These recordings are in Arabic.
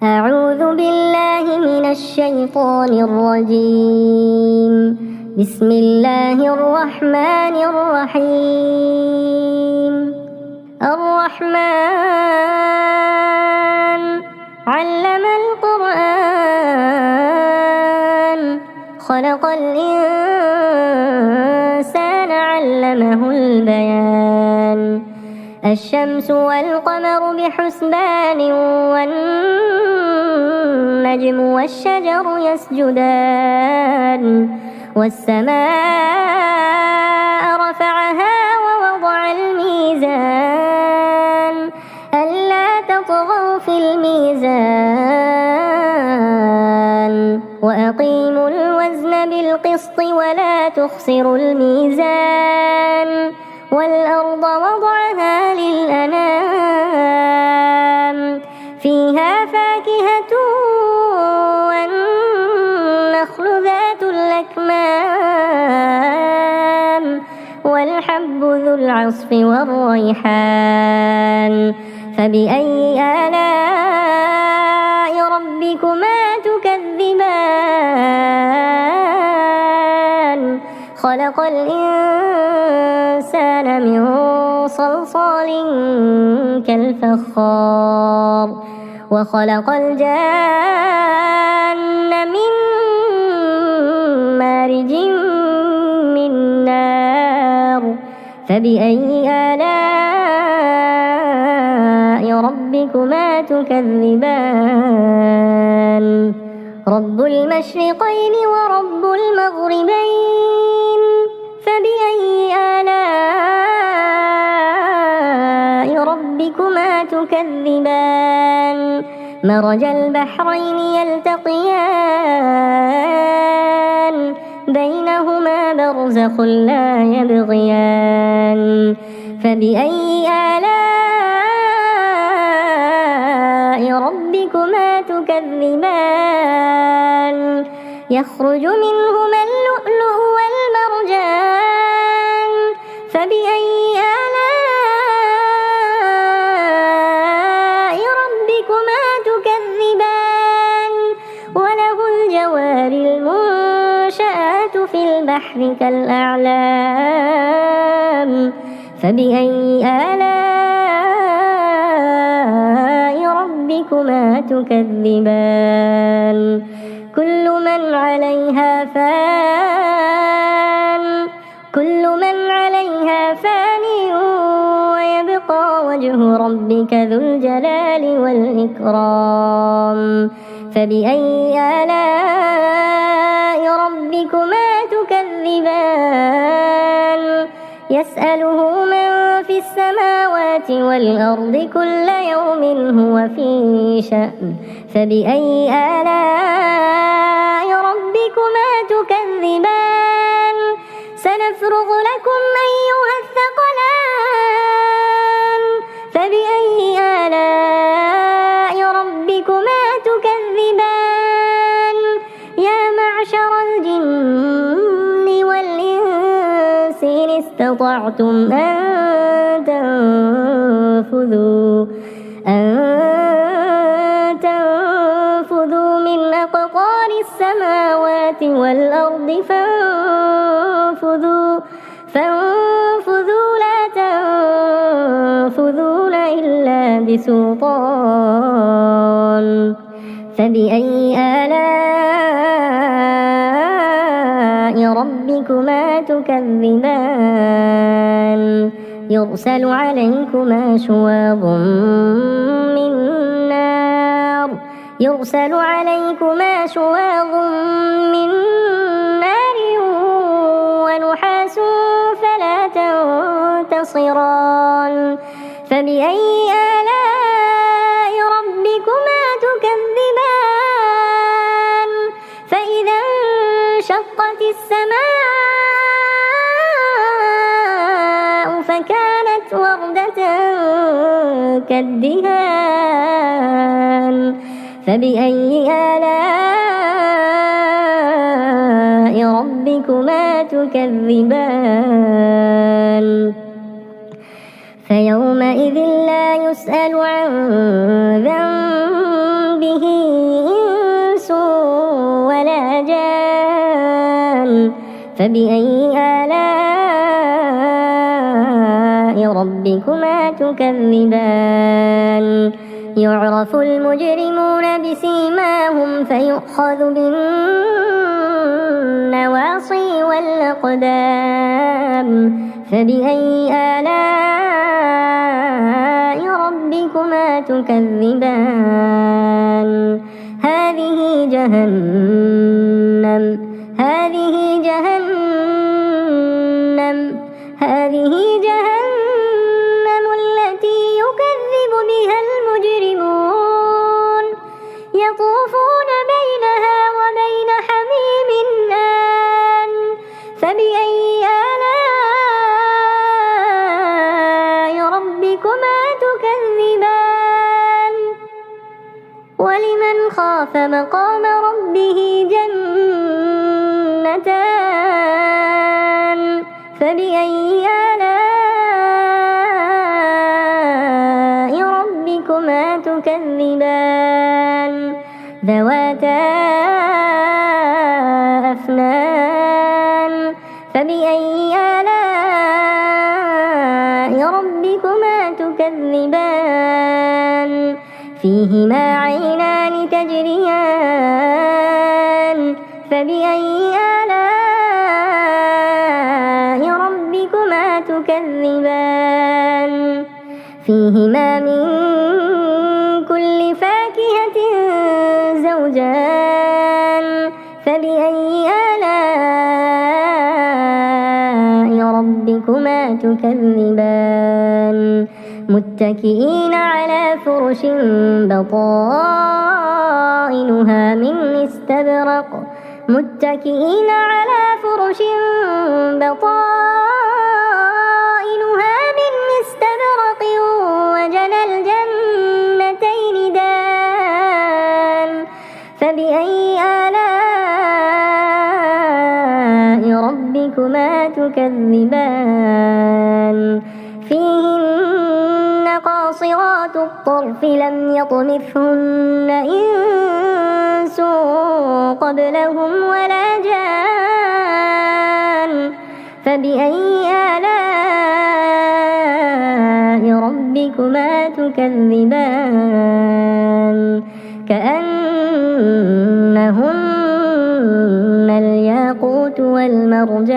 أعوذ بالله من الشيطان الرجيم. بسم الله الرحمن الرحيم. الرحمن علم القرآن خلق الإنسان علمه البيان. الشمس والقمر بحسبان والنجم والشجر يسجدان والسماء رفعها ووضع الميزان ألا تطغوا في الميزان وأقيموا الوزن بالقسط ولا تخسروا الميزان والأرض وضعها للأنام فيها فاكهة والنخل ذات الأكمام والحب ذو العصف والريحان. فبأي آلاء ربكما تكذبان؟ خلق الإنسان من صلصال كالفخار وخلق الجان من مارج من نار. فبأي آلاء ربكما تكذبان؟ رب المشرقين ورب المغربين. فبأي آلاء ربكما تكذبان؟ مرج البحرين يلتقيان بينهما برزخ لا يبغيان. فبأي آلاء ربكما تكذبان؟ يخرج منهما اللؤلؤ والمرجان. فبأي آلاء ربكما تكذبان؟ وله الجوار المنشآت في البحر كالأعلام. فبأي آلاء ربكما تكذبان؟ كل من عليها فان ويبقى وجه ربك ذو الجلال والإكرام. فبأي آلاء ربكما تكذبان؟ يسأله من في السماوات والأرض كل يوم هو في شأن. فبأي آلاء ربكما تكذبان؟ سنفرغ لكم أيها الثقلان. فبأي آلاء ربكما تكذبان؟ يا معشر الجن والإنس إن استطعتم أن تنفذوا من أقطار السماوات والأرض فانفذوا لا تنفذون إلا بسلطان. فبأي آلاء ربكما تكذبان؟ يرسل عليكما شواظ من نار ونحاس فلا تنتصران. فبأي آلاء ربكما تكذبان؟ فإذا انشقت السماء فكانت وردة كالدهان. فبأي آلاء ربكما تكذبان؟ فيومئذ لا يسأل عن ذنبه فبأي آلاء ربكما تكذبان يعرف المجرمون بسيماهم فيؤخذ بالنواصي والأقدام فبأي آلاء ربكما تكذبان هذه جهنم التي يكذب بها المجرمون يطوفون بينها وبين حميم آن فبأي آلاء ربكما تكذبان ولمن خاف مقام ربه جنتان فبأي آلاء ربكما تكذبان ذواتا أفنان فبأي آلاء ربكما تكذبان فيهما عينان تجريان فبأي آلاء ربكما تكذبان فيهما من كل فاكهة زوجان فبأي آلاء ربكما تكذبان متكئين على فرش بطائنها من استبرق متكئين على فرش بطائنها من استبرق وجنى الجنتين دان فبأي آلاء ربكما تكذبان فيهن قاصرات الطرف لم يطمثهن إنس قبلهم ولا جان فبأي آلاء ربكما تكذبان كأنهن الياقوت والمرجان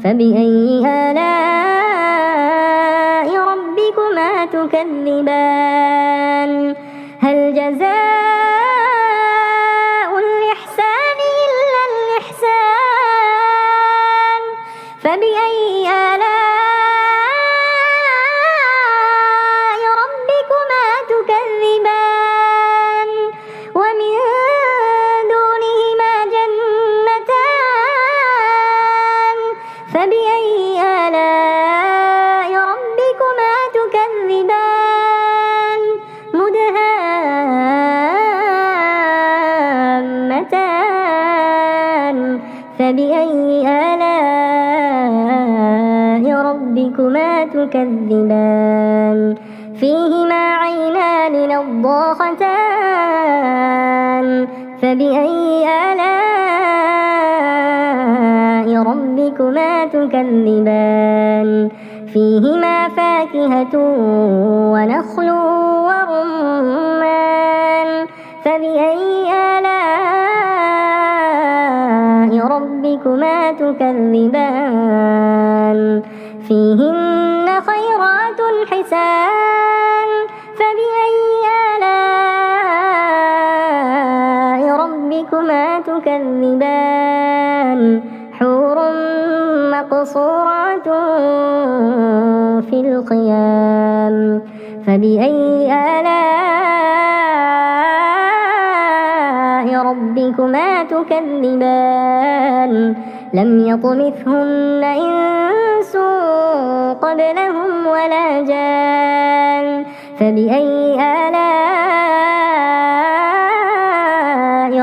فبأي آلاء ربكما تكذبان هل جزاء الإحسان إلا الإحسان فبأي آلاء ربكما تكذبان ومن دونهما جنتان فبأي آلاء ربكما تكذبان مدهامتان فبأي آلاء ربكما تكذبان فيهما عينان نضاختان فبأي آلاء ربكما تكذبان فيهما فاكهة ونخل ورمان فبأي آلاء ربكما تكذبان فيهن خيرات حسان فبأي آلاء ربكما تكذبان حور مقصورات في الخيام فبأي آلاء ربكما تكذبان لم يطمثهن إنس قبلهم ولا جان فبأي آلاء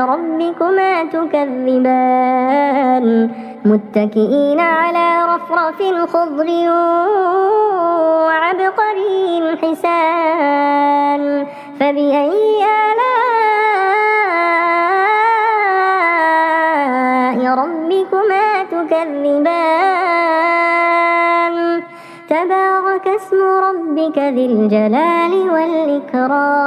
ربكما تكذبان متكئين على رفرف خضر وعبقري حسان فبأي آلاء ربكما تكذبان تبارك اسم ربك ذي الجلال والإكرام